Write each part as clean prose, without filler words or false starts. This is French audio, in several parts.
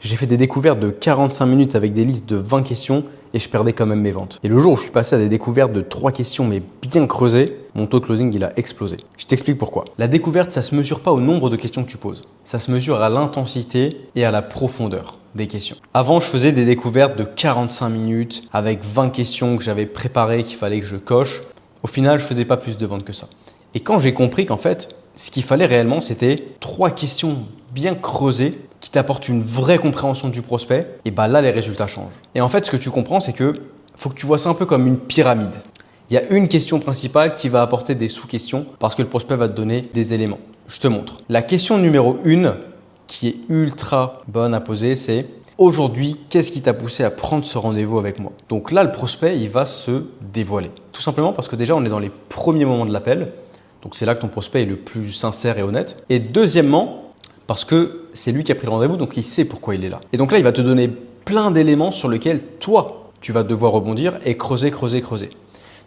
J'ai fait des découvertes de 45 minutes avec des listes de 20 questions et je perdais quand même mes ventes. Et le jour où je suis passé à des découvertes de 3 questions mais bien creusées, mon taux de closing il a explosé. Je t'explique pourquoi. La découverte, ça se mesure pas au nombre de questions que tu poses. Ça se mesure à l'intensité et à la profondeur des questions. Avant, je faisais des découvertes de 45 minutes avec 20 questions que j'avais préparées, qu'il fallait que je coche. Au final, je faisais pas plus de ventes que ça. Et quand j'ai compris qu'en fait, ce qu'il fallait réellement, c'était 3 questions bien creusées qui t'apportent une vraie compréhension du prospect, et bah là, les résultats changent. Et en fait, ce que tu comprends, c'est que faut que tu vois ça un peu comme une pyramide. Il y a une question principale qui va apporter des sous-questions parce que le prospect va te donner des éléments. Je te montre. La question numéro 1, qui est ultra bonne à poser, c'est aujourd'hui, qu'est-ce qui t'a poussé à prendre ce rendez-vous avec moi? Donc là, le prospect, il va se dévoiler. Tout simplement parce que déjà, on est dans les premiers moments de l'appel. Donc c'est là que ton prospect est le plus sincère et honnête. Et deuxièmement, parce que c'est lui qui a pris le rendez-vous, donc il sait pourquoi il est là. Et donc là, il va te donner plein d'éléments sur lesquels toi, tu vas devoir rebondir et creuser.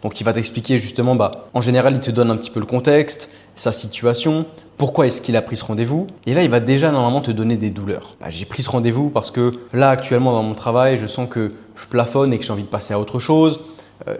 Donc il va t'expliquer justement, en général, il te donne un petit peu le contexte, sa situation, pourquoi est-ce qu'il a pris ce rendez-vous. Et là, il va déjà normalement te donner des douleurs. J'ai pris ce rendez-vous parce que là, actuellement, dans mon travail, je sens que je plafonne et que j'ai envie de passer à autre chose.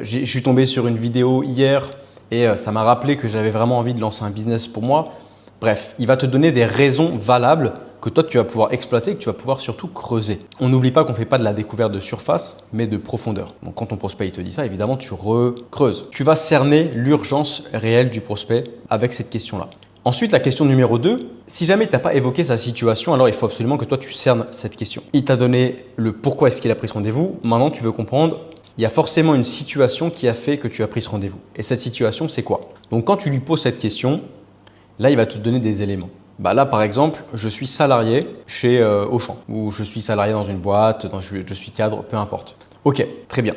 Je suis tombé sur une vidéo hier et ça m'a rappelé que j'avais vraiment envie de lancer un business pour moi. Bref, il va te donner des raisons valables que toi, tu vas pouvoir exploiter et que tu vas pouvoir surtout creuser. On n'oublie pas qu'on ne fait pas de la découverte de surface, mais de profondeur. Donc, quand ton prospect il te dit ça, évidemment, tu recreuses. Tu vas cerner l'urgence réelle du prospect avec cette question-là. Ensuite, la question numéro 2, si jamais tu n'as pas évoqué sa situation, alors il faut absolument que toi, tu cernes cette question. Il t'a donné le pourquoi est-ce qu'il a pris ce rendez-vous. Maintenant, tu veux comprendre, il y a forcément une situation qui a fait que tu as pris ce rendez-vous. Et cette situation, c'est quoi? Donc, quand tu lui poses cette question, là, il va te donner des éléments. Là, par exemple, je suis salarié chez Auchan ou je suis salarié dans une boîte, je suis cadre, peu importe. Ok, très bien.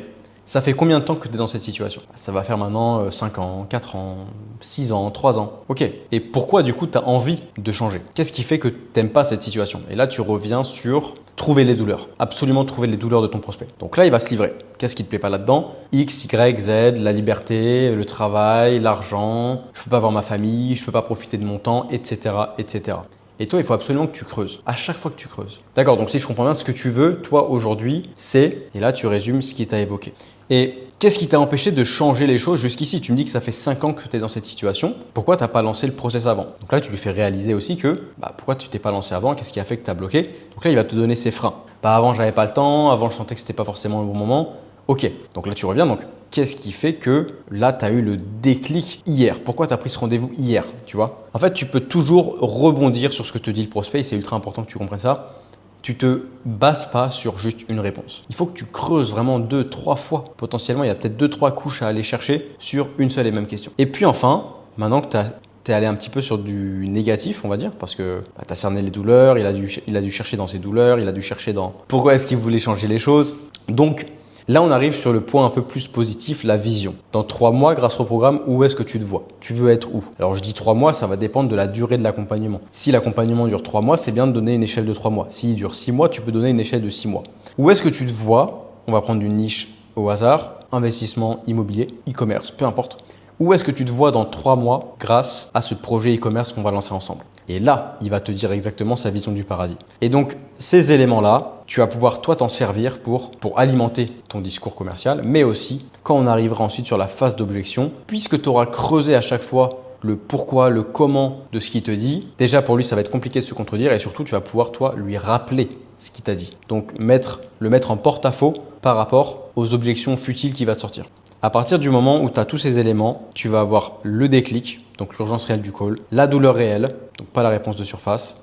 Ça fait combien de temps que tu es dans cette situation? Ça va faire maintenant 5 ans, 4 ans, 6 ans, 3 ans. Ok. Et pourquoi du coup tu as envie de changer? Qu'est-ce qui fait que tu n'aimes pas cette situation? Et là, tu reviens sur trouver les douleurs. Absolument trouver les douleurs de ton prospect. Donc là, il va se livrer. Qu'est-ce qui ne te plaît pas là-dedans? X, Y, Z, la liberté, le travail, l'argent, je ne peux pas voir ma famille, je ne peux pas profiter de mon temps, etc., etc. Et toi, il faut absolument que tu creuses. À chaque fois que tu creuses. D'accord, donc si je comprends bien, ce que tu veux, toi, aujourd'hui, c'est… Et là, tu résumes ce qui t'a évoqué. Et qu'est-ce qui t'a empêché de changer les choses jusqu'ici? Tu me dis que ça fait 5 ans que tu es dans cette situation. Pourquoi tu n'as pas lancé le process avant? Donc là, tu lui fais réaliser aussi que pourquoi tu t'es pas lancé avant? Qu'est-ce qui a fait que tu as bloqué? Donc là, il va te donner ses freins. Avant, j'avais pas le temps. Avant, je sentais que c'était pas forcément le bon moment. Ok, donc là, tu reviens. Donc, qu'est-ce qui fait que là, tu as eu le déclic hier? Pourquoi tu as pris ce rendez-vous hier? Tu vois? En fait, tu peux toujours rebondir sur ce que te dit le prospect. C'est ultra important que tu comprennes ça. Tu te bases pas sur juste une réponse. Il faut que tu creuses vraiment 2-3 fois. Potentiellement, il y a peut-être 2-3 couches à aller chercher sur une seule et même question. Et puis enfin, maintenant que tu es allé un petit peu sur du négatif, on va dire, parce que tu as cerné les douleurs, il a dû chercher dans ses douleurs, il a dû chercher dans pourquoi est-ce qu'il voulait changer les choses. Donc, là, on arrive sur le point un peu plus positif, la vision. Dans 3 mois, grâce au programme, où est-ce que tu te vois? Tu veux être où? Alors, je dis 3 mois, ça va dépendre de la durée de l'accompagnement. Si l'accompagnement dure 3 mois, c'est bien de donner une échelle de 3 mois. S'il dure 6 mois, tu peux donner une échelle de 6 mois. Où est-ce que tu te vois? On va prendre une niche au hasard, investissement immobilier, e-commerce, peu importe. Où est-ce que tu te vois dans 3 mois grâce à ce projet e-commerce qu'on va lancer ensemble? Et là, il va te dire exactement sa vision du paradis. Et donc, ces éléments-là, tu vas pouvoir toi t'en servir pour alimenter ton discours commercial, mais aussi quand on arrivera ensuite sur la phase d'objection, puisque tu auras creusé à chaque fois le pourquoi, le comment de ce qu'il te dit. Déjà, pour lui, ça va être compliqué de se contredire et surtout, tu vas pouvoir toi lui rappeler ce qu'il t'a dit. Donc, le mettre en porte-à-faux par rapport aux objections futiles qui va te sortir. À partir du moment où tu as tous ces éléments, tu vas avoir le déclic, donc l'urgence réelle du call, la douleur réelle, donc pas la réponse de surface,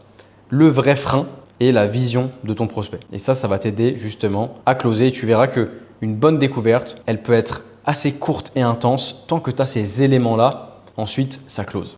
le vrai frein et la vision de ton prospect. Et ça va t'aider justement à closer. Et tu verras qu'une bonne découverte, elle peut être assez courte et intense tant que tu as ces éléments-là. Ensuite, ça close.